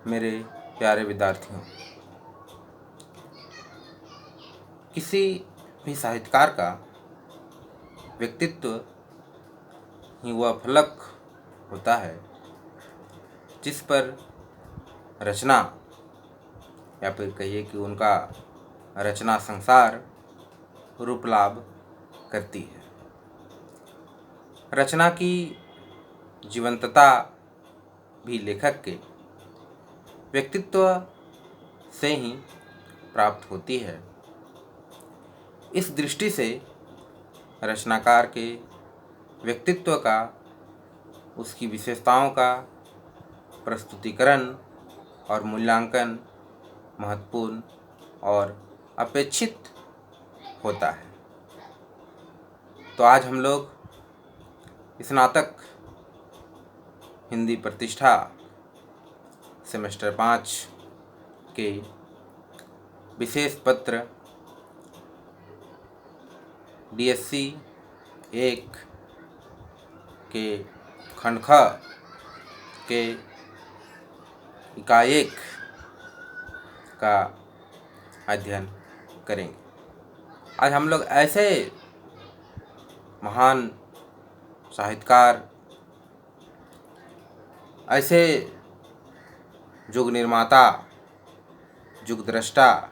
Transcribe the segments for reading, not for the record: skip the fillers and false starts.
मेरे प्यारे विद्यार्थियों, किसी भी साहित्यकार का व्यक्तित्व ही वह फलक होता है जिस पर रचना या फिर कहिए कि उनका रचना संसार रूप लाभ करती है। रचना की जीवंतता भी लेखक के व्यक्तित्व से ही प्राप्त होती है। इस दृष्टि से रचनाकार के व्यक्तित्व का, उसकी विशेषताओं का प्रस्तुतिकरण और मूल्यांकन महत्वपूर्ण और अपेक्षित होता है। तो आज हम लोग स्नातक हिंदी प्रतिष्ठा सेमेस्टर 5 के विशेष पत्र DSC 1 के खंड ख के इकाई 1 का अध्ययन करेंगे। आज हम लोग ऐसे महान साहित्यकार, ऐसे युग निर्माता, युग द्रष्टा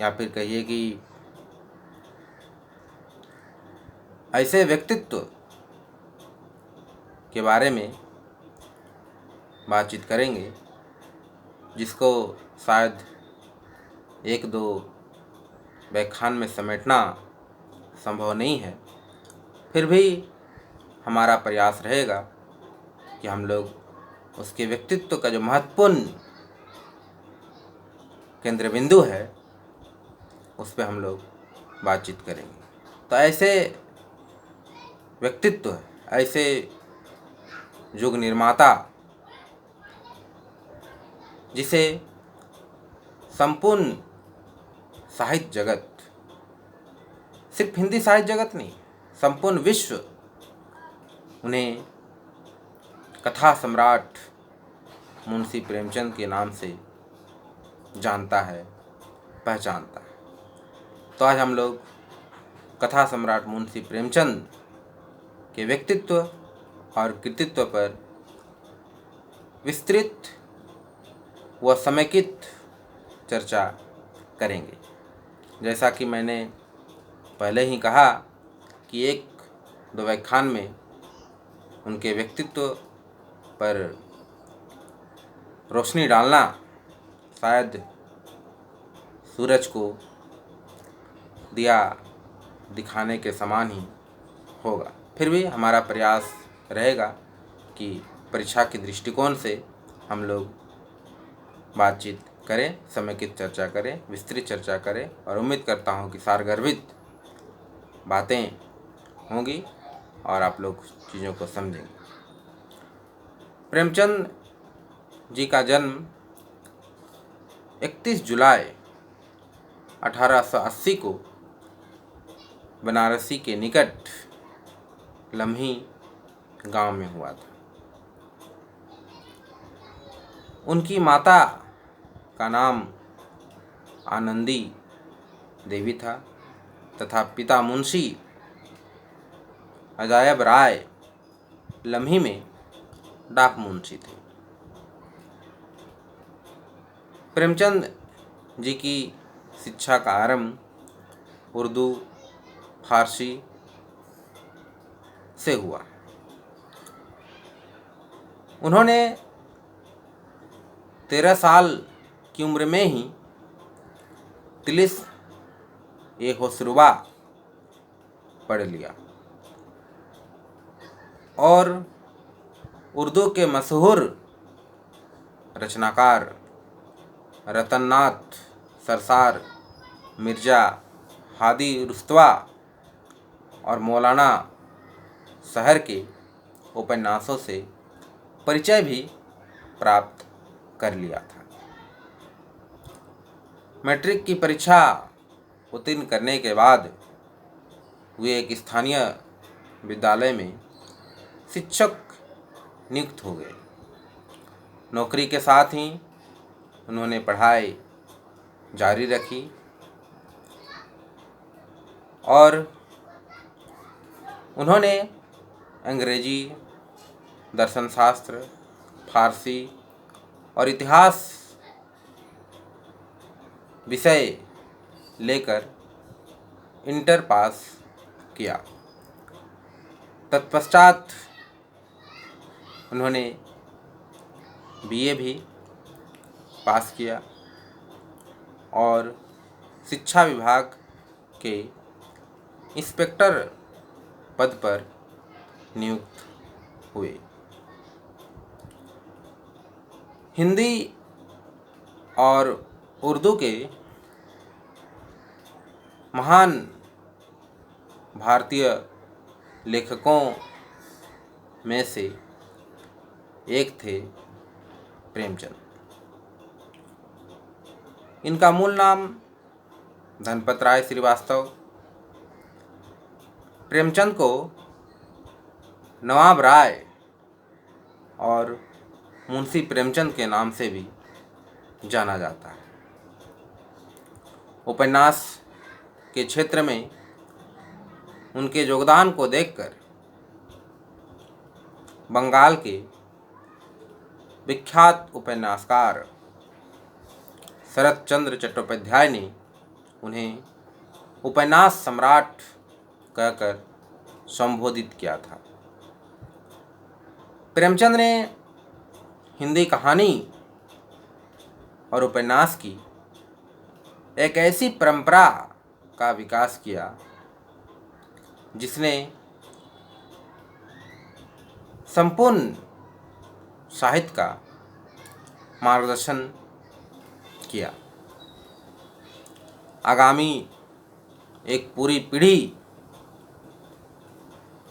या फिर कहिए कि ऐसे व्यक्तित्व के बारे में बातचीत करेंगे जिसको शायद 1-2 व्याख्यान में समेटना संभव नहीं है। फिर भी हमारा प्रयास रहेगा कि हम लोग उसके व्यक्तित्व का जो महत्वपूर्ण केंद्र बिंदु है उस पर हम लोग बातचीत करेंगे। तो ऐसे व्यक्तित्व, ऐसे युग निर्माता जिसे संपूर्ण साहित्य जगत, सिर्फ हिंदी साहित्य जगत नहीं, संपूर्ण विश्व उन्हें कथा सम्राट मुंशी प्रेमचंद के नाम से जानता है, पहचानता है। तो आज हम लोग कथा सम्राट मुंशी प्रेमचंद के व्यक्तित्व और कृतित्व पर विस्तृत व समेकित चर्चा करेंगे। जैसा कि मैंने पहले ही कहा कि 1-2 व्याख्यान में उनके व्यक्तित्व पर रोशनी डालना शायद सूरज को दिया दिखाने के समान ही होगा। फिर भी हमारा प्रयास रहेगा कि परीक्षा के दृष्टिकोण से हम लोग बातचीत करें, समेकित चर्चा करें, विस्तृत चर्चा करें और उम्मीद करता हूं कि सारगर्भित बातें होंगी और आप लोग चीज़ों को समझेंगे। प्रेमचंद जी का जन्म 31 जुलाई 1880 को बनारसी के निकट लम्ही गांव में हुआ था। उनकी माता का नाम आनंदी देवी था तथा पिता मुंशी अजायब राय लम्ही में डाक मुंशी थे। प्रेमचंद जी की शिक्षा का आरंभ उर्दू, फारसी से हुआ। उन्होंने 13 साल की उम्र में ही तिलिस्म-ए-होशरुबा पढ़ लिया और उर्दू के मशहूर रचनाकार रतननाथ सरसार, मिर्ज़ा हादी रुस्तवा और मौलाना शहर के उपन्यासों से परिचय भी प्राप्त कर लिया था। मैट्रिक की परीक्षा उत्तीर्ण करने के बाद वे एक स्थानीय विद्यालय में शिक्षक नियुक्त हो गए। नौकरी के साथ ही उन्होंने पढ़ाई जारी रखी और उन्होंने अंग्रेजी, दर्शन शास्त्र, फारसी और इतिहास विषय लेकर इंटर पास किया। तत्पश्चात उन्होंने बीए भी पास किया और शिक्षा विभाग के इंस्पेक्टर पद पर नियुक्त हुए। हिंदी और उर्दू के महान भारतीय लेखकों में से एक थे प्रेमचंद। इनका मूल नाम धनपत राय श्रीवास्तव। प्रेमचंद को नवाब राय और मुंशी प्रेमचंद के नाम से भी जाना जाता है। उपन्यास के क्षेत्र में उनके योगदान को देखकर बंगाल के विख्यात उपन्यासकार शरत चंद्र चट्टोपाध्याय ने उन्हें उपन्यास सम्राट कहकर संबोधित किया था। प्रेमचंद ने हिंदी कहानी और उपन्यास की एक ऐसी परंपरा का विकास किया जिसने संपूर्ण साहित्य का मार्गदर्शन किया। आगामी एक पूरी पीढ़ी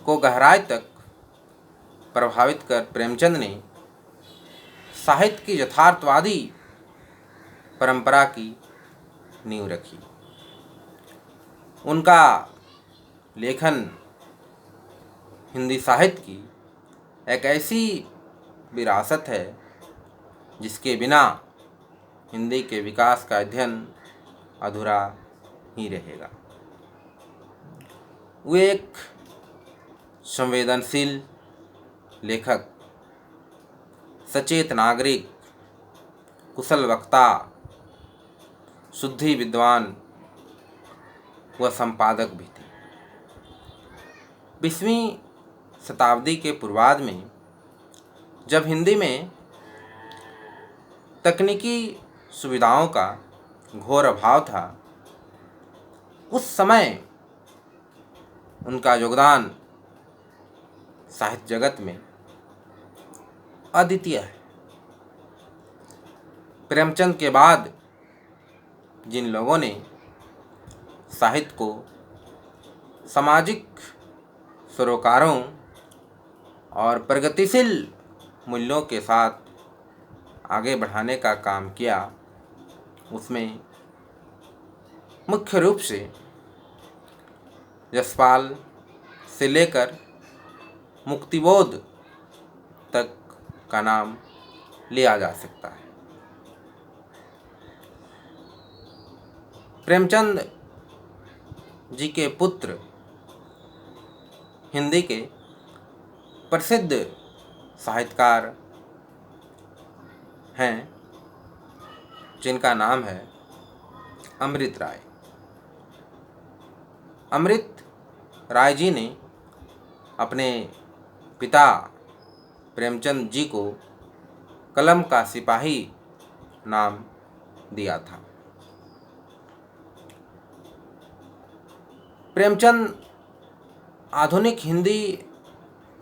को गहराई तक प्रभावित कर प्रेमचंद ने साहित्य की यथार्थवादी परंपरा की नींव रखी। उनका लेखन हिंदी साहित्य की एक ऐसी विरासत है जिसके बिना हिंदी के विकास का अध्ययन अधूरा ही रहेगा। वे एक संवेदनशील लेखक, सचेत नागरिक, कुशल वक्ता, शुद्धि विद्वान व संपादक भी थे। 20वीं शताब्दी के पूर्वार्ध में जब हिंदी में तकनीकी सुविधाओं का घोर अभाव था, उस समय उनका योगदान साहित्य जगत में अद्वितीय है। प्रेमचंद के बाद जिन लोगों ने साहित्य को सामाजिक सरोकारों और प्रगतिशील मूल्यों के साथ आगे बढ़ाने का काम किया, उसमें मुख्य रूप से यशपाल से लेकर मुक्तिबोध तक का नाम लिया जा सकता है। प्रेमचंद जी के पुत्र हिंदी के प्रसिद्ध साहित्यकार हैं जिनका नाम है अमृत राय। अमृत राय जी ने अपने पिता प्रेमचंद जी को कलम का सिपाही नाम दिया था। प्रेमचंद आधुनिक हिंदी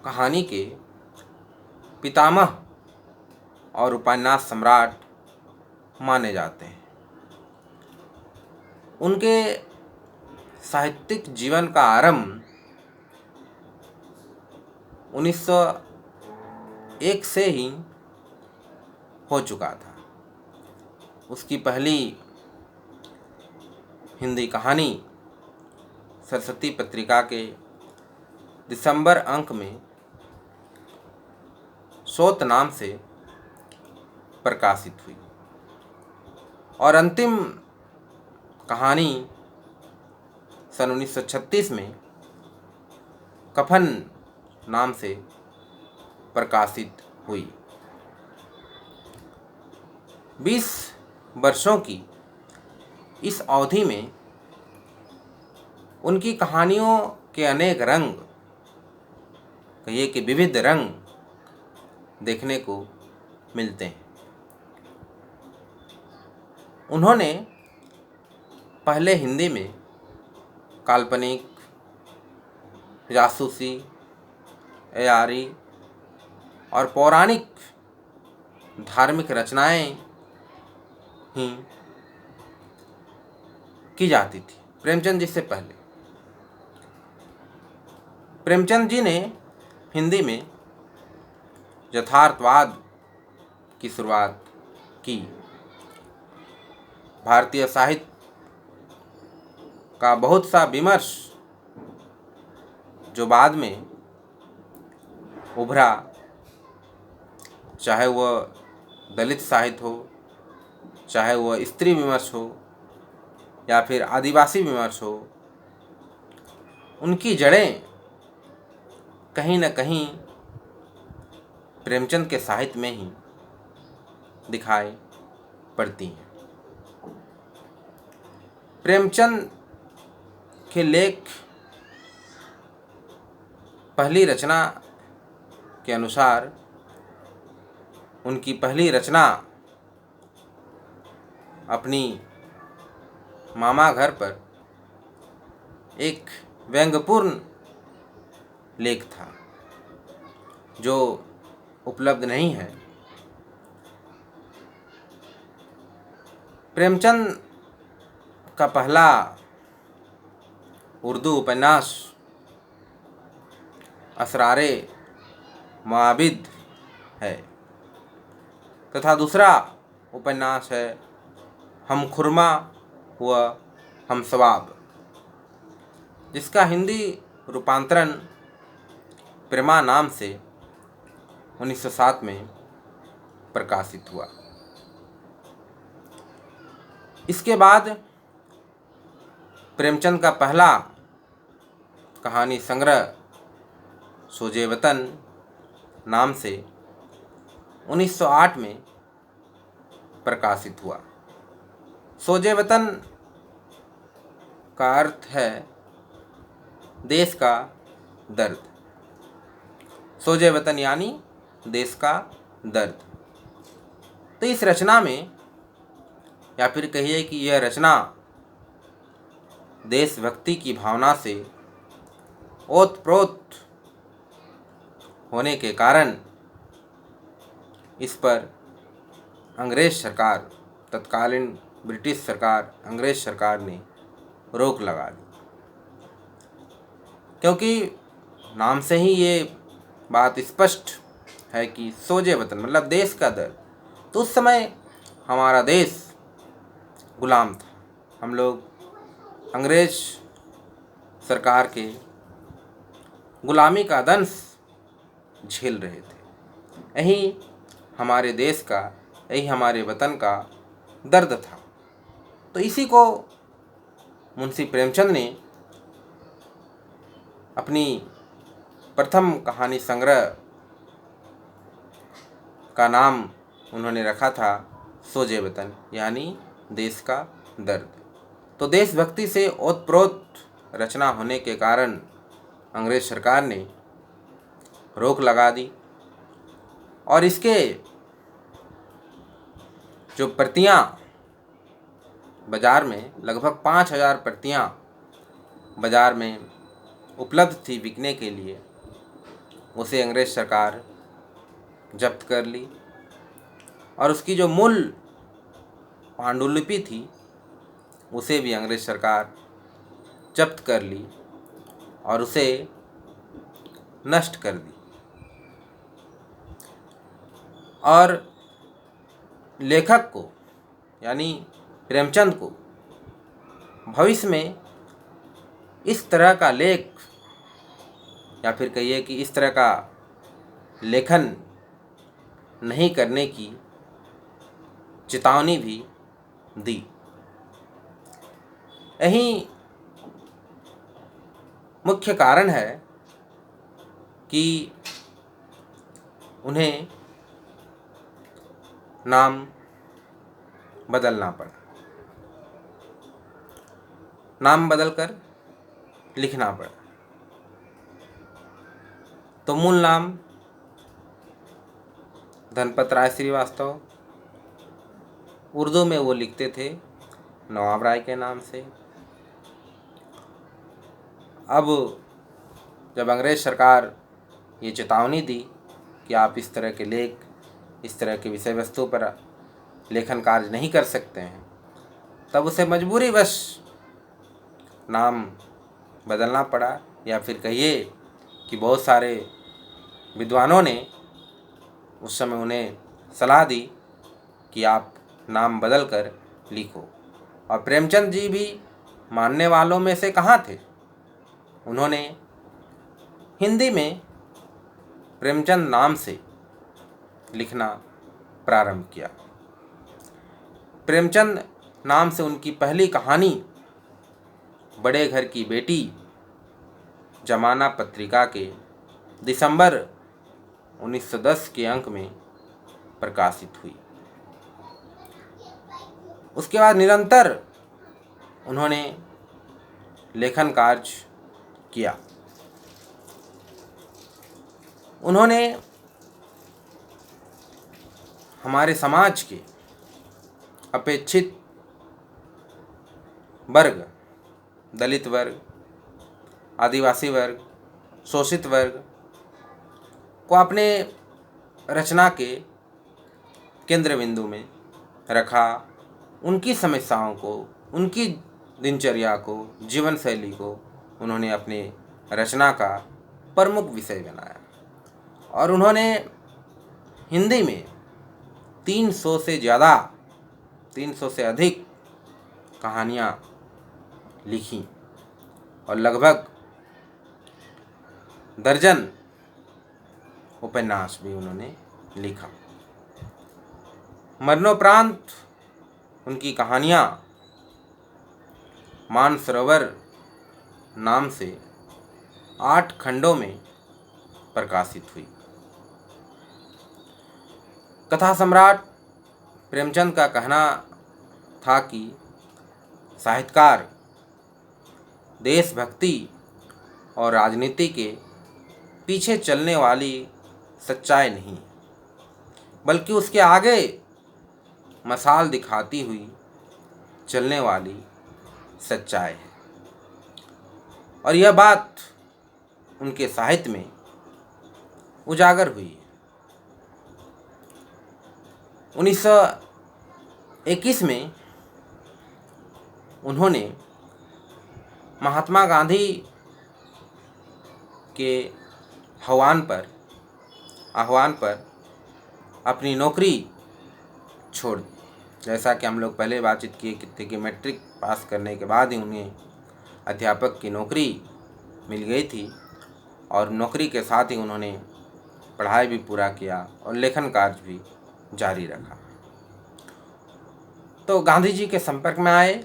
कहानी के पितामह और उपन्यास सम्राट माने जाते हैं। उनके साहित्यिक जीवन का आरंभ 1901 से ही हो चुका था। उसकी पहली हिंदी कहानी सरस्वती पत्रिका के दिसंबर अंक में सोत नाम से प्रकाशित हुई। और अंतिम कहानी सन 1936 में कफन नाम से प्रकाशित हुई। 20 वर्षों की इस अवधि में उनकी कहानियों के अनेक रंग, कहिए कि विविध रंग देखने को मिलते हैं। उन्होंने पहले हिंदी में काल्पनिक, जासूसी, एआरी और पौराणिक धार्मिक रचनाएं ही की जाती थी। प्रेमचंद जी से पहले प्रेमचंद जी ने हिंदी में यथार्थवाद की शुरुआत की। भारतीय साहित्य का बहुत सा विमर्श जो बाद में उभरा, चाहे वह दलित साहित्य हो, चाहे वह स्त्री विमर्श हो या फिर आदिवासी विमर्श हो, उनकी जड़ें कहीं न कहीं प्रेमचंद के साहित्य में ही दिखाई पड़ती हैं। प्रेमचंद के लेख पहली रचना के अनुसार उनकी पहली रचना अपनी मामा घर पर एक व्यंग्यपूर्ण लेख था जो उपलब्ध नहीं है। प्रेमचंद का पहला उर्दू उपन्यास असरारे मुआबिद है तथा दूसरा उपन्यास है हम खुरमा व हम सवाब, जिसका हिंदी रूपांतरण प्रेमा नाम से 1907 में प्रकाशित हुआ। इसके बाद प्रेमचंद का पहला कहानी संग्रह सोजे वतन नाम से 1908 में प्रकाशित हुआ। सोजे वतन का अर्थ है देश का दर्द। सोजे वतन यानी देश का दर्द। तो इस रचना में, या फिर कहिए कि यह रचना देशभक्ति की भावना से ओतप्रोत होने के कारण इस पर अंग्रेज सरकार, तत्कालीन ब्रिटिश सरकार, अंग्रेज सरकार ने रोक लगा दी, क्योंकि नाम से ही ये बात स्पष्ट है कि सोजे वतन मतलब देश का दर्द। तो उस समय हमारा देश गुलाम था, हम लोग अंग्रेज सरकार के गुलामी का दंश झेल रहे थे। यही हमारे देश का, यही हमारे वतन का दर्द था। तो इसी को मुंशी प्रेमचंद ने अपनी प्रथम कहानी संग्रह का नाम उन्होंने रखा था सोजे वतन यानी देश का दर्द। तो देशभक्ति से ओतप्रोत रचना होने के कारण अंग्रेज सरकार ने रोक लगा दी और इसके जो प्रतियां बाज़ार में, लगभग 5000 प्रतियां बाज़ार में उपलब्ध थी बिकने के लिए, उसे अंग्रेज सरकार जब्त कर ली और उसकी जो मूल पांडुलिपि थी उसे भी अंग्रेज सरकार जब्त कर ली और उसे नष्ट कर दी। और लेखक को यानी प्रेमचंद को भविष्य में इस तरह का लेख या फिर कहिए कि इस तरह का लेखन नहीं करने की चेतावनी भी दी। यही मुख्य कारण है कि उन्हें नाम बदलना पड़ा, नाम बदलकर लिखना पड़ा। तो मूल नाम धनपत राय श्रीवास्तव, उर्दू में वो लिखते थे नवाब राय के नाम से। अब जब अंग्रेज़ सरकार ये चेतावनी दी कि आप इस तरह के लेख, इस तरह के विषय वस्तु पर लेखन कार्य नहीं कर सकते हैं, तब उसे मजबूरीवश नाम बदलना पड़ा, या फिर कहिए कि बहुत सारे विद्वानों ने उस समय उन्हें सलाह दी कि आप नाम बदल कर लिखो। और प्रेमचंद जी भी मानने वालों में से कहाँ थे। उन्होंने हिंदी में प्रेमचंद नाम से लिखना प्रारंभ किया। प्रेमचंद नाम से उनकी पहली कहानी बड़े घर की बेटी जमाना पत्रिका के दिसंबर 1910 के अंक में प्रकाशित हुई। उसके बाद निरंतर उन्होंने लेखन कार्य किया। उन्होंने हमारे समाज के अपेक्षित वर्ग, दलित वर्ग, आदिवासी वर्ग, शोषित वर्ग को अपने रचना के केंद्र बिंदु में रखा। उनकी समस्याओं को, उनकी दिनचर्या को, जीवन शैली को उन्होंने अपने रचना का प्रमुख विषय बनाया। और उन्होंने हिंदी में 300 से अधिक कहानियाँ लिखी और लगभग दर्जन उपन्यास भी उन्होंने लिखा। मरणोपरांत उनकी कहानियाँ मानसरोवर नाम से 8 खंडों में प्रकाशित हुई। कथा सम्राट प्रेमचंद का कहना था कि साहित्यकार देशभक्ति और राजनीति के पीछे चलने वाली सच्चाई नहीं, बल्कि उसके आगे मसाल दिखाती हुई चलने वाली सच्चाई है। और यह बात उनके साहित्य में उजागर हुई है। 1921 में उन्होंने महात्मा गांधी के आह्वान पर अपनी नौकरी छोड़ दी। जैसा कि हम लोग पहले बातचीत किए थे कि मैट्रिक पास करने के बाद ही उन्हें अध्यापक की नौकरी मिल गई थी, और नौकरी के साथ ही उन्होंने पढ़ाई भी पूरा किया और लेखन कार्य भी जारी रखा। तो गांधी जी के संपर्क में आए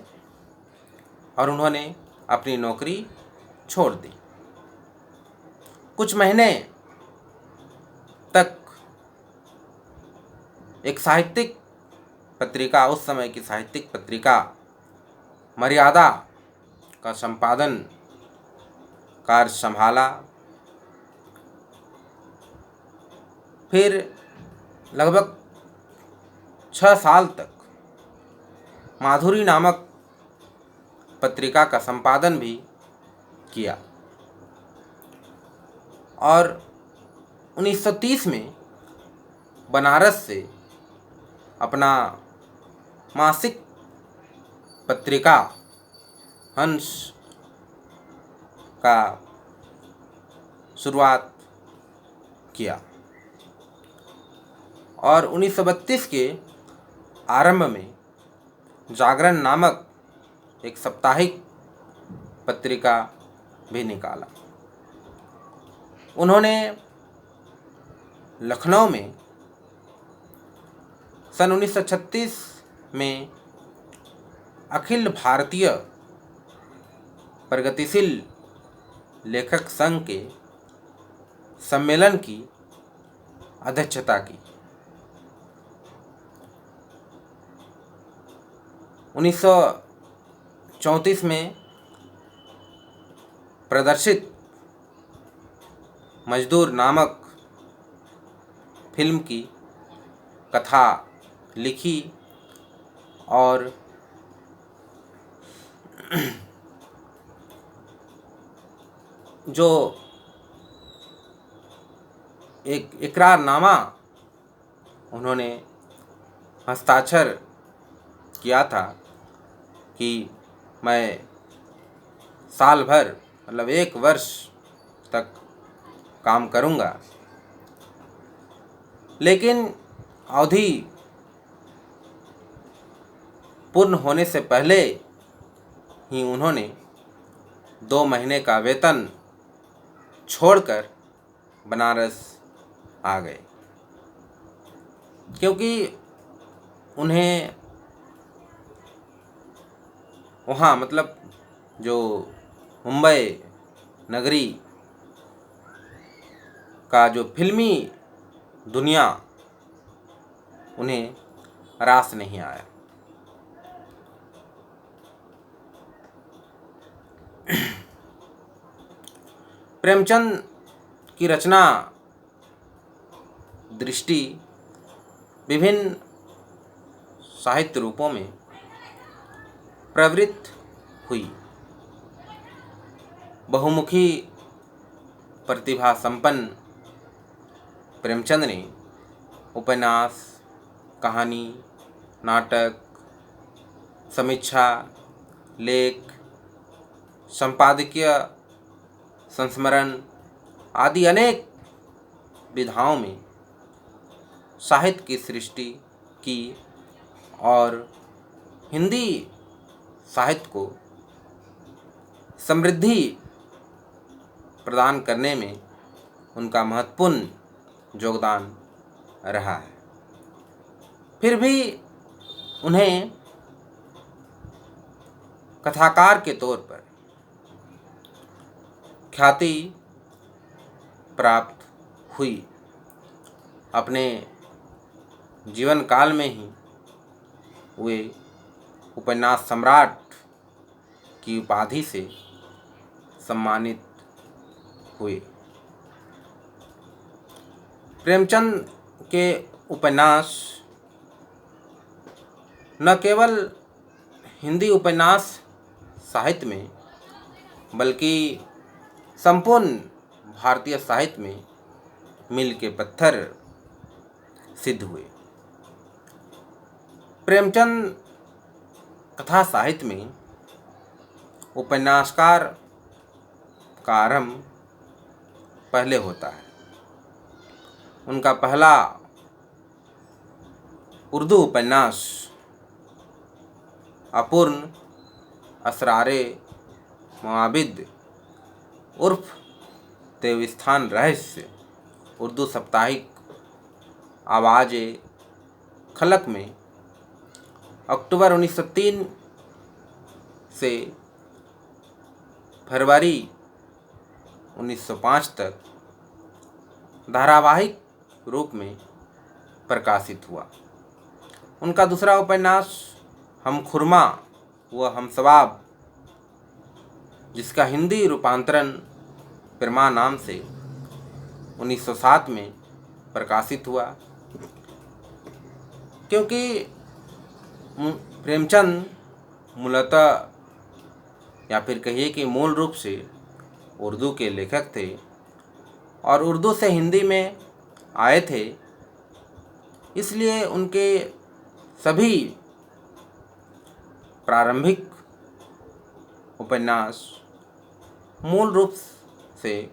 और उन्होंने अपनी नौकरी छोड़ दी। कुछ महीने तक एक साहित्यिक पत्रिका, उस समय की साहित्यिक पत्रिका मर्यादा का संपादन कार्य संभाला। फिर लगभग 6 साल तक माधुरी नामक पत्रिका का संपादन भी किया। और 1930 में बनारस से अपना मासिक पत्रिका हंस का शुरुआत किया। और 1932 के आरंभ में जागरण नामक एक साप्ताहिक पत्रिका भी निकाला। उन्होंने लखनऊ में सन 1936 में अखिल भारतीय प्रगतिशील लेखक संघ के सम्मेलन की अध्यक्षता की। 1934 में प्रदर्शित मजदूर नामक फिल्म की कथा लिखी और जो एक इकरारनामा उन्होंने हस्ताक्षर किया था कि मैं साल भर मतलब 1 वर्ष तक काम करूंगा, लेकिन अवधि पूर्ण होने से पहले ही उन्होंने 2 महीने का वेतन छोड़कर बनारस आ गए, क्योंकि उन्हें वहाँ मतलब जो मुंबई नगरी का जो फिल्मी दुनिया उन्हें रास नहीं आया। प्रेमचंद की रचना दृष्टि विभिन्न साहित्य रूपों में प्रवृत्त हुई। बहुमुखी प्रतिभा संपन्न प्रेमचंद ने उपन्यास, कहानी, नाटक, समीक्षा, लेख, संपादकीय, संस्मरण आदि अनेक विधाओं में साहित्य की सृष्टि की और हिंदी साहित्य को समृद्धि प्रदान करने में उनका महत्वपूर्ण योगदान रहा है। फिर भी उन्हें कथाकार के तौर पर ख्याति प्राप्त हुई। अपने जीवन काल में ही वे उपन्यास सम्राट की उपाधि से सम्मानित हुए। प्रेमचंद के उपन्यास न केवल हिंदी उपन्यास साहित्य में बल्कि संपूर्ण भारतीय साहित्य में मील के पत्थर सिद्ध हुए। प्रेमचंद कथा साहित्य में उपन्यासकार का आरंभ पहले होता है। उनका पहला उर्दू उपन्यास अपूर्ण असरारे मुआबिद उर्फ देविस्थान रहस्य उर्दू साप्ताहिक आवाज़ खलक में अक्टूबर 1903 से फरवरी 1905 तक धारावाहिक रूप में प्रकाशित हुआ। उनका दूसरा उपन्यास हम खुरमा व हम सवाब, जिसका हिंदी रूपांतरण प्रेमा नाम से 1907 में प्रकाशित हुआ। क्योंकि प्रेमचंद मूलतः या फिर कहिए कि मूल रूप से उर्दू के लेखक थे और उर्दू से हिंदी में आए थे, इसलिए उनके सभी प्रारंभिक उपन्यास मूल रूप से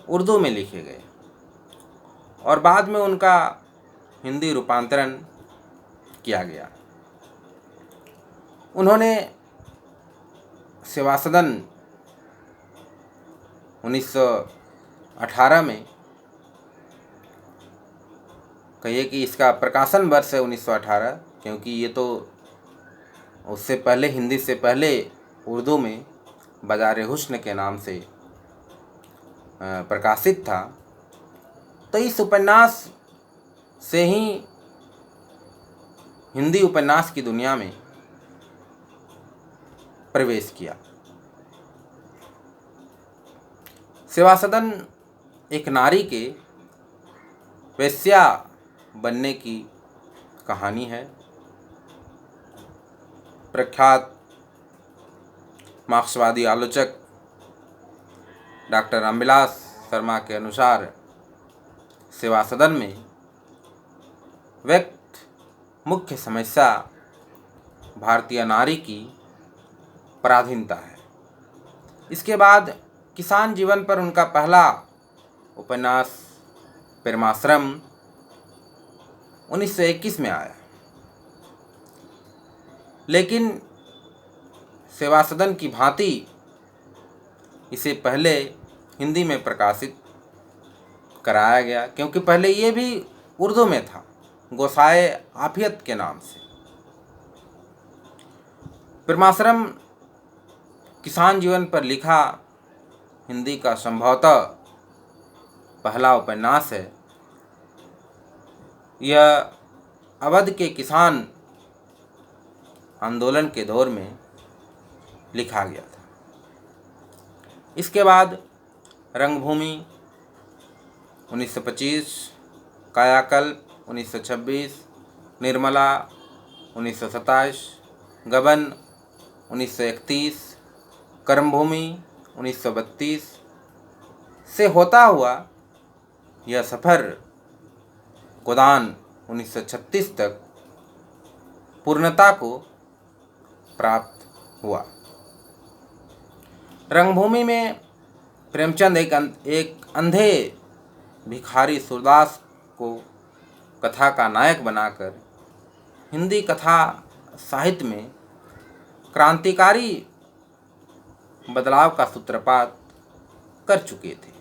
उर्दू में लिखे गए और बाद में उनका हिंदी रूपांतरण किया गया। उन्होंने सेवा सदन 1918 में, कहिए कि इसका प्रकाशन वर्ष है 1918, क्योंकि ये तो उससे पहले, हिंदी से पहले उर्दू में बाज़ार हुस्न के नाम से प्रकाशित था। तो इस उपन्यास से ही हिंदी उपन्यास की दुनिया में प्रवेश किया। सेवा सदन एक नारी के वेश्या बनने की कहानी है। प्रख्यात मार्क्सवादी आलोचक डॉक्टर रामविलास शर्मा के अनुसार सेवा सदन में व्यक्त मुख्य समस्या भारतीय नारी की पराधीनता है। इसके बाद किसान जीवन पर उनका पहला उपन्यास प्रेमाश्रम 1921 में आया, लेकिन सेवा सदन की भांति इसे पहले हिंदी में प्रकाशित कराया गया, क्योंकि पहले ये भी उर्दू में था, गोसाए आफियत के नाम से। प्रेमाश्रम किसान जीवन पर लिखा हिंदी का संभवतः पहला उपन्यास है। यह अवध के किसान आंदोलन के दौर में लिखा गया था। इसके बाद रंगभूमि 1925, कायाकल्प 1926, निर्मला 1927, गबन 1931, कर्मभूमि 1932 से होता हुआ यह सफ़र गोदान 1936 तक पूर्णता को प्राप्त हुआ। रंगभूमि में प्रेमचंद एक अंधे भिखारी सूरदास को कथा का नायक बनाकर हिंदी कथा साहित्य में क्रांतिकारी बदलाव का सूत्रपात कर चुके थे।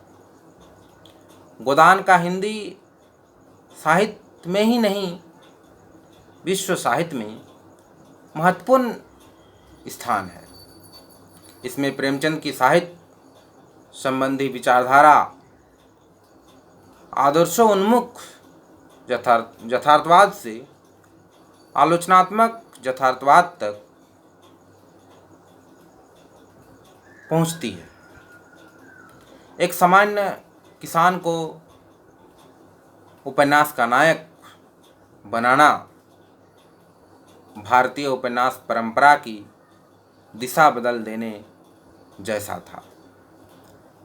गोदान का हिंदी साहित्य में ही नहीं, विश्व साहित्य में महत्वपूर्ण स्थान है। इसमें प्रेमचंद की साहित्य संबंधी विचारधारा आदर्शोन्मुख यथार्थवाद से आलोचनात्मक यथार्थवाद तक पहुंचती है। एक सामान्य किसान को उपन्यास का नायक बनाना भारतीय उपन्यास परंपरा की दिशा बदल देने जैसा था।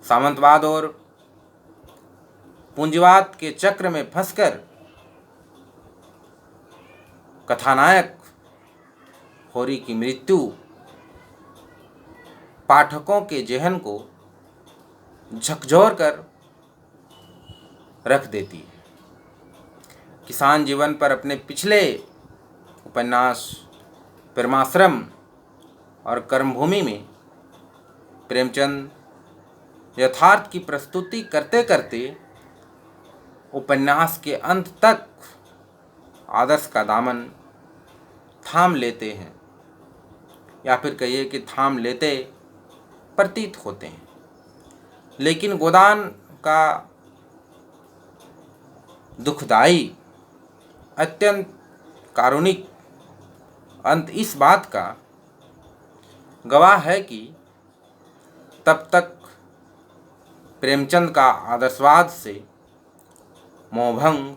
सामंतवाद और पूंजीवाद के चक्र में फंसकर कथानायक होरी की मृत्यु पाठकों के जेहन को झकझोर कर रख देती है। किसान जीवन पर अपने पिछले उपन्यास प्रेमाश्रम और कर्मभूमि में प्रेमचंद यथार्थ की प्रस्तुति करते करते उपन्यास के अंत तक आदर्श का दामन थाम लेते हैं, या फिर कहिए कि थाम लेते प्रतीत होते हैं। लेकिन गोदान का दुखदाई अत्यंत कारुणिक अंत इस बात का गवाह है कि तब तक प्रेमचंद का आदर्शवाद से मोहभंग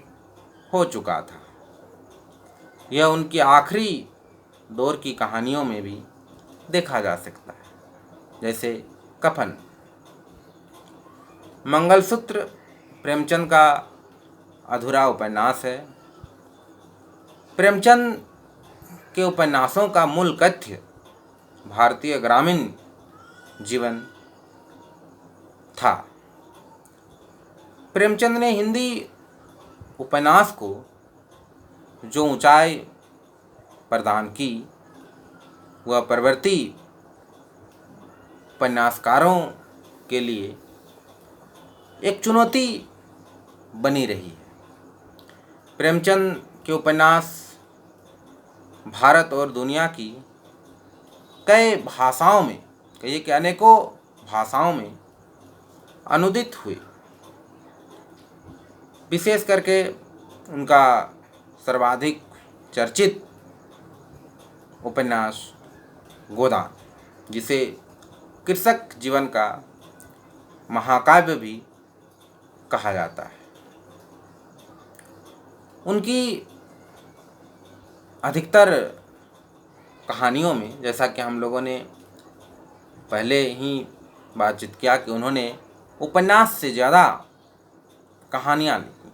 हो चुका था। यह उनकी आखिरी दौर की कहानियों में भी देखा जा सकता है, जैसे कफन। मंगलसूत्र प्रेमचंद का अधूरा उपन्यास है। प्रेमचंद के उपन्यासों का मूल कथ्य भारतीय ग्रामीण जीवन था। प्रेमचंद ने हिंदी उपन्यास को जो ऊंचाई प्रदान की, वह प्रवृत्ति उपन्यासकारों के लिए एक चुनौती बनी रही है। प्रेमचंद के उपन्यास भारत और दुनिया की कई भाषाओं में, कहिए कि अनेकों भाषाओं में अनुदित हुए। विशेष करके उनका सर्वाधिक चर्चित उपन्यास गोदान, जिसे कृषक जीवन का महाकाव्य भी कहा जाता है। उनकी अधिकतर कहानियों में, जैसा कि हम लोगों ने पहले ही बातचीत किया, कि उन्होंने उपन्यास से ज़्यादा कहानियाँ लिखी,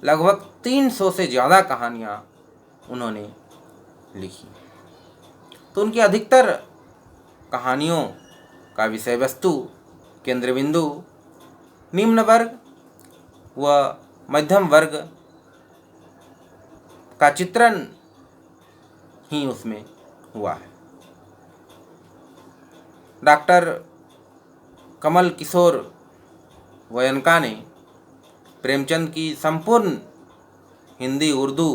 लगभग 300 से ज़्यादा कहानियाँ उन्होंने लिखी। तो उनकी अधिकतर कहानियों का विषय वस्तु, केंद्र बिंदु निम्न वर्ग व मध्यम वर्ग का चित्रण ही उसमें हुआ है। डॉक्टर कमल किशोर गोयनका ने प्रेमचंद की संपूर्ण हिंदी उर्दू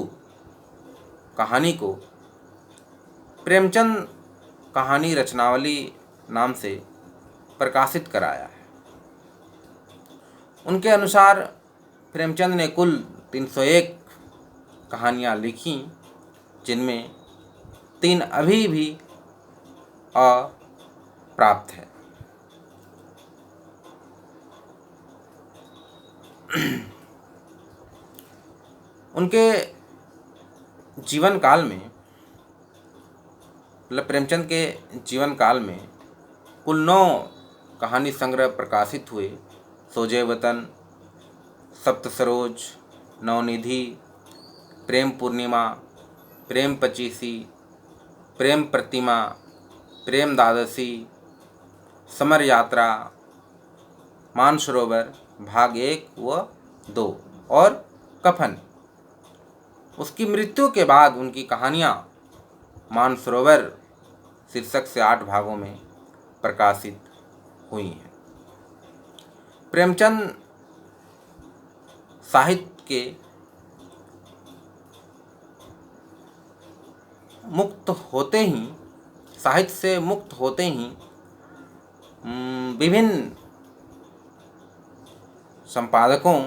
कहानी को प्रेमचंद कहानी रचनावली नाम से प्रकाशित कराया है। उनके अनुसार प्रेमचंद ने कुल 301 कहानियाँ लिखी, जिनमें 3 अभी भी अप्राप्त है। उनके जीवन काल में, मतलब प्रेमचंद के जीवन काल में कुल 9 कहानी संग्रह प्रकाशित हुए। सोजे वतन, सप्त सरोज, नवनिधि, प्रेम पूर्णिमा, प्रेम पचीसी, प्रेम प्रतिमा, प्रेम द्वादशी, समर यात्रा, मानसरोवर भाग 1 व 2 और कफन। उसकी मृत्यु के बाद उनकी कहानियाँ मानसरोवर शीर्षक से 8 भागों में प्रकाशित हुई हैं। प्रेमचंद साहित्य के मुक्त होते ही, साहित्य से मुक्त होते ही विभिन्न संपादकों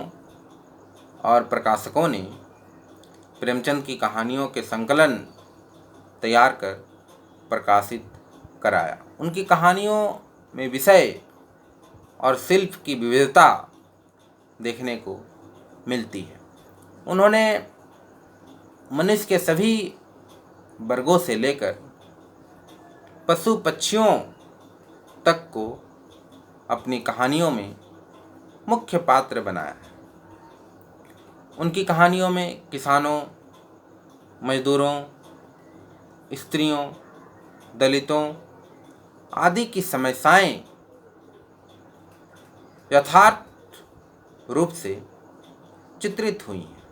और प्रकाशकों ने प्रेमचंद की कहानियों के संकलन तैयार कर प्रकाशित कराया। उनकी कहानियों में विषय और शिल्प की विविधता देखने को मिलती है। उन्होंने मनुष्य के सभी वर्गों से लेकर पशु पक्षियों तक को अपनी कहानियों में मुख्य पात्र बनाया है। उनकी कहानियों में किसानों, मजदूरों, स्त्रियों, दलितों आदि की समस्याएं यथार्थ रूप से चित्रित हुई हैं।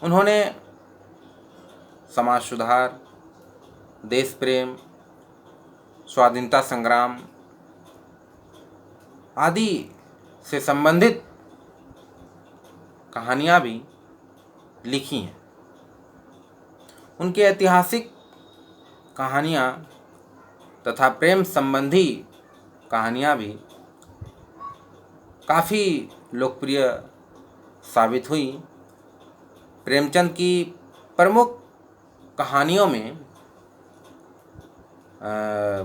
उन्होंने समाज सुधार, देश प्रेम, स्वाधीनता संग्राम आदि से संबंधित कहानियाँ भी लिखी हैं। उनकी ऐतिहासिक कहानियाँ तथा प्रेम संबंधी कहानियाँ भी काफ़ी लोकप्रिय साबित हुई। प्रेमचंद की प्रमुख कहानियों में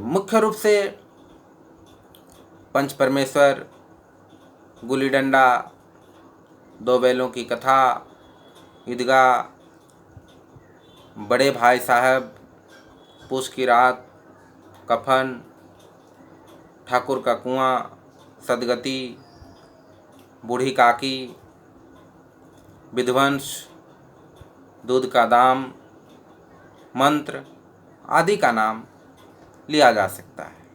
मुख्य रूप से पंच परमेश्वर, गुल्ली डंडा, 2 बैलों की कथा, ईदगाह, बड़े भाई साहब, पूस की रात, कफन, ठाकुर का कुआं, सदगति, बूढ़ी काकी, विध्वंस, दूध का दाम, मंत्र आदि का नाम लिया जा सकता है।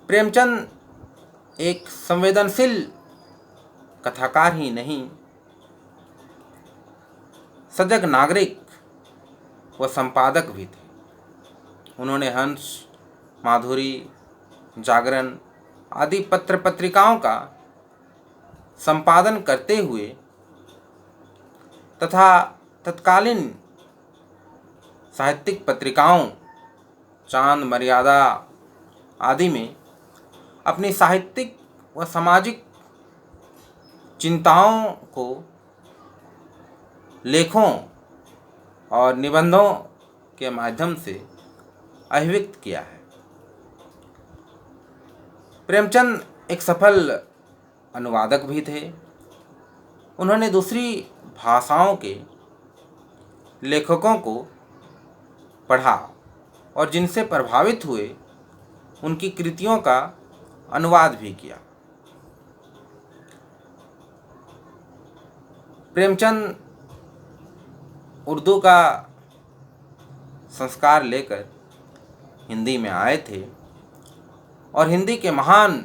प्रेमचंद एक संवेदनशील कथाकार ही नहीं, सजग नागरिक व संपादक भी थे। उन्होंने हंस, माधुरी, जागरण आदि पत्र पत्रिकाओं का संपादन करते हुए तथा तत्कालीन साहित्यिक पत्रिकाओं चांद, मर्यादा आदि में अपनी साहित्यिक व सामाजिक चिंताओं को लेखों और निबंधों के माध्यम से अभिव्यक्त किया है। प्रेमचंद एक सफल अनुवादक भी थे। उन्होंने दूसरी भाषाओं के लेखकों को पढ़ा और जिनसे प्रभावित हुए उनकी कृतियों का अनुवाद भी किया। प्रेमचंद उर्दू का संस्कार लेकर हिंदी में आए थे और हिंदी के महान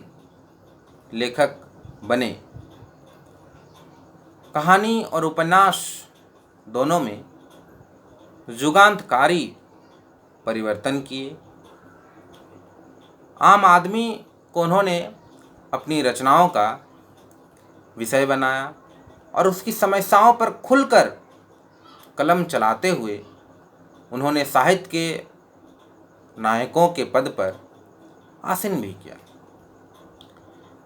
लेखक बने। कहानी और उपन्यास दोनों में युगांतकारी परिवर्तन किए। आम आदमी को उन्होंने अपनी रचनाओं का विषय बनाया और उसकी समस्याओं पर खुलकर कलम चलाते हुए उन्होंने साहित्य के नायकों के पद पर आसीन भी किया।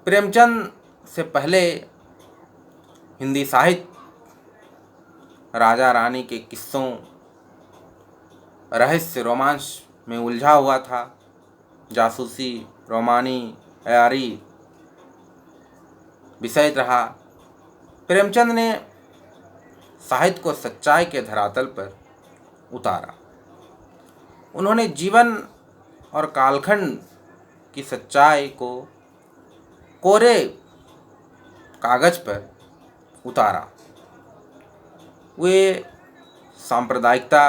प्रेमचंद से पहले हिंदी साहित्य राजा रानी के किस्सों, रहस्य, रोमांस में उलझा हुआ था। जासूसी, रोमानी, अयारी विषय रहा। प्रेमचंद ने साहित्य को सच्चाई के धरातल पर उतारा। उन्होंने जीवन और कालखंड की सच्चाई को कोरे कागज पर उतारा। वे सांप्रदायिकता,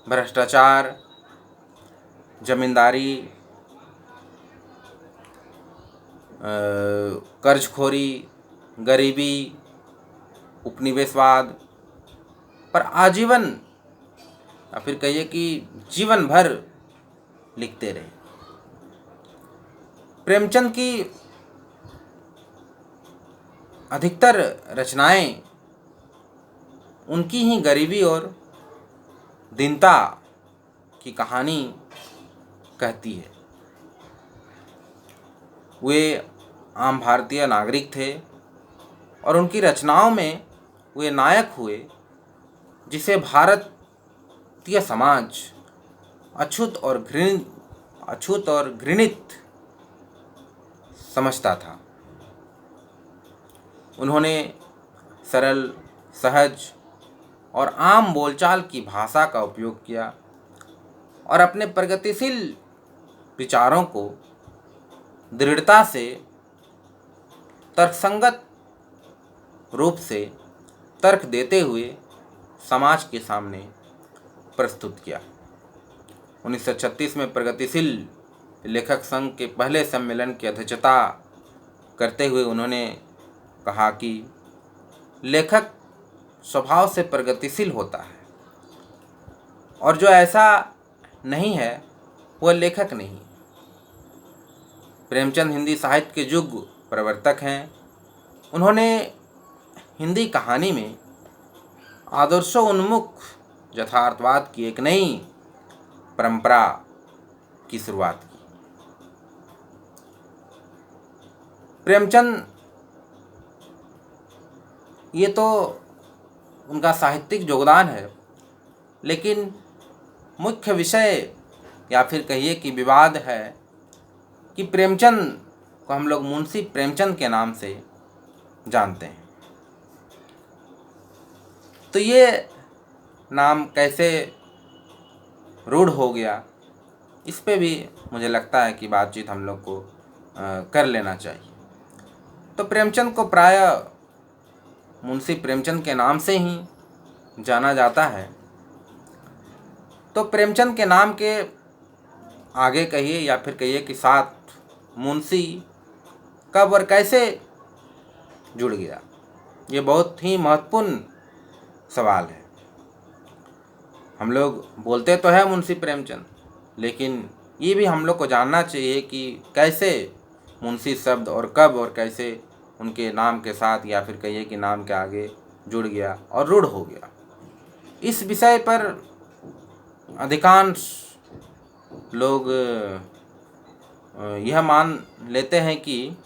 भ्रष्टाचार, जमींदारी, कर्जखोरी, गरीबी, उपनिवेशवाद पर आजीवन या फिर कहिए कि जीवन भर लिखते रहे। प्रेमचंद की अधिकतर रचनाएं उनकी ही गरीबी और दीनता की कहानी कहती है। वे आम भारतीय नागरिक थे और उनकी रचनाओं में वे नायक हुए जिसे भारतीय समाज अछूत और घृणित समझता था। उन्होंने सरल, सहज और आम बोलचाल की भाषा का उपयोग किया और अपने प्रगतिशील विचारों को दृढ़ता से, तर्कसंगत रूप से तर्क देते हुए समाज के सामने प्रस्तुत किया। 1936 में प्रगतिशील लेखक संघ के पहले सम्मेलन की अध्यक्षता करते हुए उन्होंने कहा कि लेखक स्वभाव से प्रगतिशील होता है और जो ऐसा नहीं है वह लेखक नहीं। प्रेमचंद हिंदी साहित्य के युग प्रवर्तक हैं। उन्होंने हिंदी कहानी में आदर्शोन्मुख यथार्थवाद की एक नई परंपरा की शुरुआत की। प्रेमचंद, ये तो उनका साहित्यिक योगदान है, लेकिन मुख्य विषय या फिर कहिए कि विवाद है कि प्रेमचंद को हम लोग मुंशी प्रेमचंद के नाम से जानते हैं। तो ये नाम कैसे रूढ़ हो गया, इस पे भी मुझे लगता है कि बातचीत हम लोग को कर लेना चाहिए। तो प्रेमचंद को प्रायः मुंशी प्रेमचंद के नाम से ही जाना जाता है। तो प्रेमचंद के नाम के आगे कहिए या फिर कहिए कि साथ मुंशी कब और कैसे जुड़ गया, ये बहुत ही महत्वपूर्ण सवाल है। हम लोग बोलते तो है मुंशी प्रेमचंद, लेकिन ये भी हम लोग को जानना चाहिए कि कैसे मुंशी शब्द और कब और कैसे उनके नाम के साथ या फिर कहिए कि नाम के आगे जुड़ गया और रूढ़ हो गया। इस विषय पर अधिकांश लोग यह मान लेते हैं कि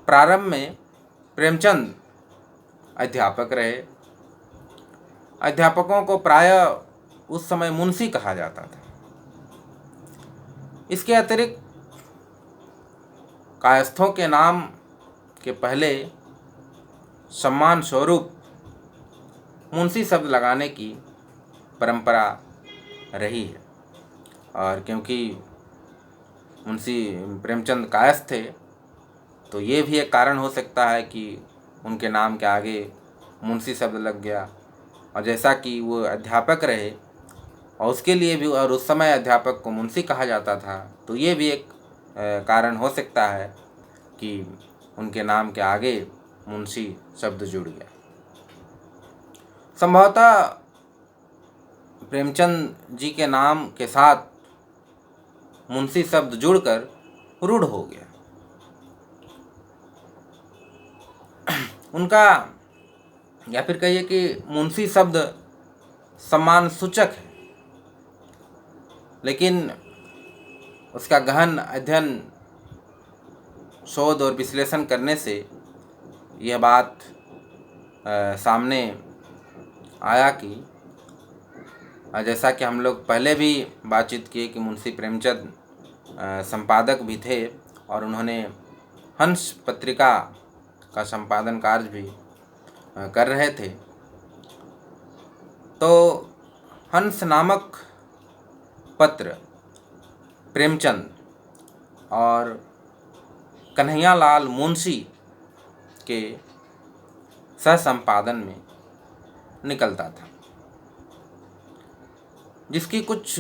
प्रारंभ में प्रेमचंद अध्यापक रहे। अध्यापकों को प्रायः उस समय मुंशी कहा जाता था। इसके अतिरिक्त कायस्थों के नाम के पहले सम्मान स्वरूप मुंशी शब्द लगाने की परंपरा रही है। और क्योंकि मुंशी प्रेमचंद कायस्थ थे, तो ये भी एक कारण हो सकता है कि उनके नाम के आगे मुंशी शब्द लग गया। और जैसा कि वो अध्यापक रहे और उसके लिए भी, और उस समय अध्यापक को मुंशी कहा जाता था, तो ये भी एक कारण हो सकता है कि उनके नाम के आगे मुंशी शब्द जुड़ गया। संभवतः प्रेमचंद जी के नाम के साथ मुंशी शब्द जुड़कर रूढ़ हो गया। उनका, या फिर कहिए कि मुंशी शब्द सम्मान सूचक है, लेकिन उसका गहन अध्ययन, शोध और विश्लेषण करने से यह बात सामने आया कि जैसा कि हम लोग पहले भी बातचीत किए कि मुंशी प्रेमचंद संपादक भी थे और उन्होंने हंस पत्रिका का संपादन कार्य भी कर रहे थे। तो हंस नामक पत्र प्रेमचंद और कन्हैयालाल मुंशी के सह संपादन में निकलता था, जिसकी कुछ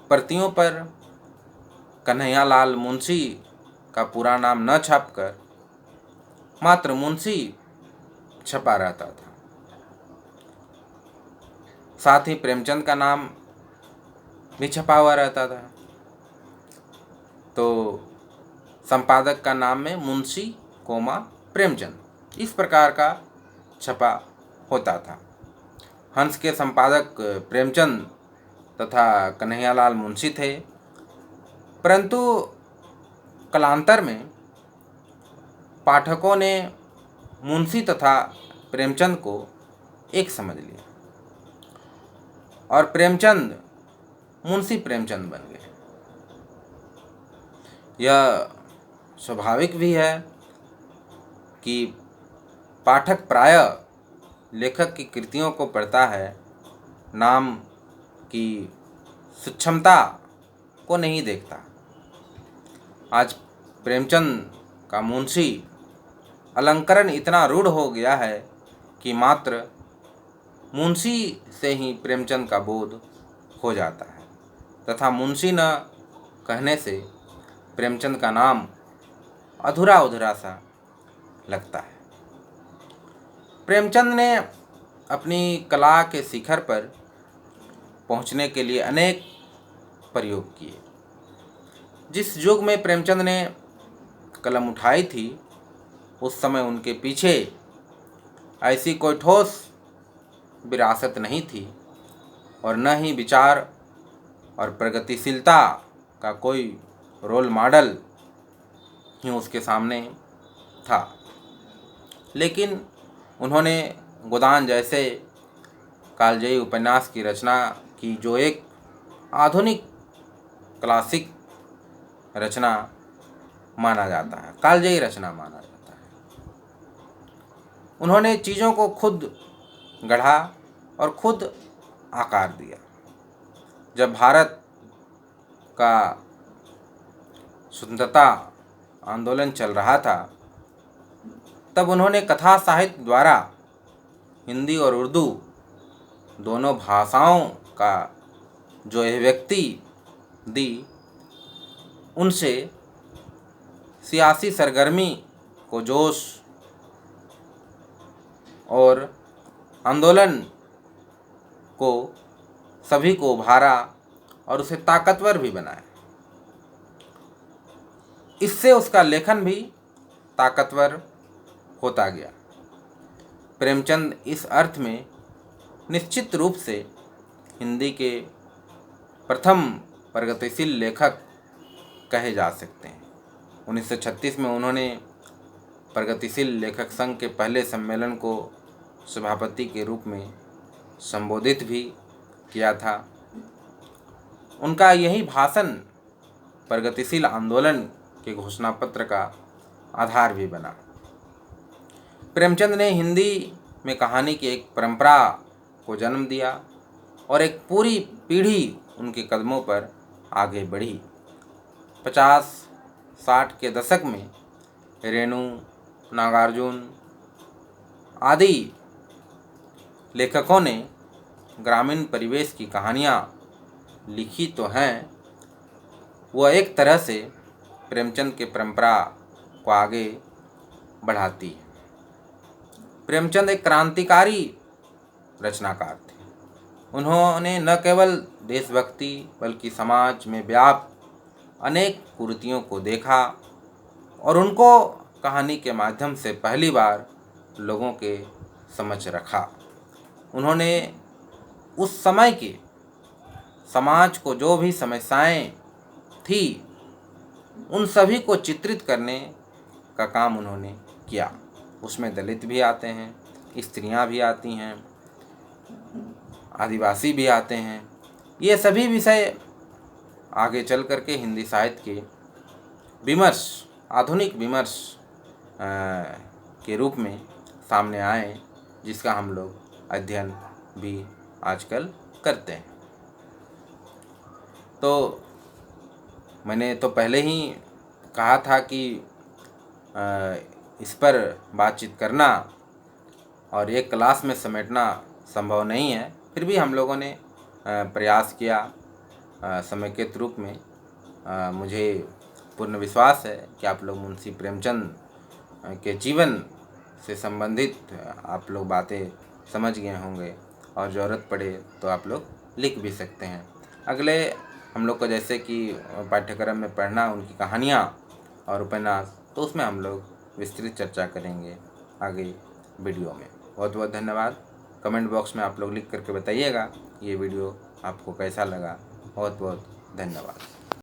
प्रतियों पर कन्हैयालाल मुंशी का पूरा नाम न छापकर मात्र मुंशी छपा रहता था। साथ ही प्रेमचंद का नाम भी छपा हुआ रहता था। तो संपादक का नाम में मुंशी कोमा प्रेमचंद इस प्रकार का छपा होता था। हंस के संपादक प्रेमचंद तथा कन्हैयालाल मुंशी थे, परंतु कालांतर में पाठकों ने मुंशी तथा प्रेमचंद को एक समझ लिया और प्रेमचंद मुंशी प्रेमचंद बन गए। यह स्वाभाविक भी है कि पाठक प्रायः लेखक की कृतियों को पढ़ता है, नाम की सूक्ष्मता को नहीं देखता। आज प्रेमचंद का मुंशी अलंकरण इतना रूढ़ हो गया है कि मात्र मुंशी से ही प्रेमचंद का बोध हो जाता है, तथा मुंशी न कहने से प्रेमचंद का नाम अधूरा अधूरा सा लगता है। प्रेमचंद ने अपनी कला के शिखर पर पहुंचने के लिए अनेक प्रयोग किए। जिस युग में प्रेमचंद ने कलम उठाई थी, उस समय उनके पीछे ऐसी कोई ठोस विरासत नहीं थी और न ही विचार और प्रगतिशीलता का कोई रोल मॉडल ही उसके सामने था। लेकिन उन्होंने गोदान जैसे कालजयी उपन्यास की रचना की, जो एक आधुनिक क्लासिक रचना माना जाता है, कालजयी रचना माना जाता है। उन्होंने चीज़ों को खुद गढ़ा और खुद आकार दिया। जब भारत का स्वतंत्रता आंदोलन चल रहा था, तब उन्होंने कथा साहित्य द्वारा हिंदी और उर्दू दोनों भाषाओं का जो अभिव्यक्ति दी, उनसे सियासी सरगर्मी को जोश और आंदोलन को सभी को उभारा और उसे ताकतवर भी बनाया। इससे उसका लेखन भी ताकतवर होता गया। प्रेमचंद इस अर्थ में निश्चित रूप से हिंदी के प्रथम प्रगतिशील लेखक कहे जा सकते हैं। 1936 में उन्होंने प्रगतिशील लेखक संघ के पहले सम्मेलन को सभापति के रूप में संबोधित भी किया था। उनका यही भाषण प्रगतिशील आंदोलन के घोषणा पत्र का आधार भी बना। प्रेमचंद ने हिंदी में कहानी की एक परंपरा को जन्म दिया और एक पूरी पीढ़ी उनके कदमों पर आगे बढ़ी। 50-60 के दशक में रेणु, नागार्जुन आदि लेखकों ने ग्रामीण परिवेश की कहानियाँ लिखी तो हैं, वह एक तरह से प्रेमचंद के परंपरा को आगे बढ़ाती है। प्रेमचंद एक क्रांतिकारी रचनाकार थे। उन्होंने न केवल देशभक्ति बल्कि समाज में व्याप्त अनेक कुरीतियों को देखा और उनको कहानी के माध्यम से पहली बार लोगों के समझ रखा। उन्होंने उस समय के समाज को जो भी समस्याएं थी उन सभी को चित्रित करने का काम उन्होंने किया। उसमें दलित भी आते हैं, स्त्रियां भी आती हैं, आदिवासी भी आते हैं। ये सभी विषय आगे चल कर के हिंदी साहित्य के विमर्श, आधुनिक विमर्श के रूप में सामने आए, जिसका हम लोग अध्ययन भी आजकल करते हैं। तो मैंने तो पहले ही कहा था कि इस पर बातचीत करना और एक क्लास में समेटना संभव नहीं है, फिर भी हम लोगों ने प्रयास किया समेकित रूप में। मुझे पूर्ण विश्वास है कि आप लोग मुंशी प्रेमचंद के जीवन से संबंधित आप लोग बातें समझ गए होंगे और ज़रूरत पड़े तो आप लोग लिख भी सकते हैं। अगले हम लोग को जैसे कि पाठ्यक्रम में पढ़ना उनकी कहानियाँ और उपन्यास, तो उसमें हम लोग विस्तृत चर्चा करेंगे आगे वीडियो में। बहुत बहुत धन्यवाद। कमेंट बॉक्स में आप लोग लिख करके बताइएगा ये वीडियो आपको कैसा लगा। बहुत बहुत धन्यवाद।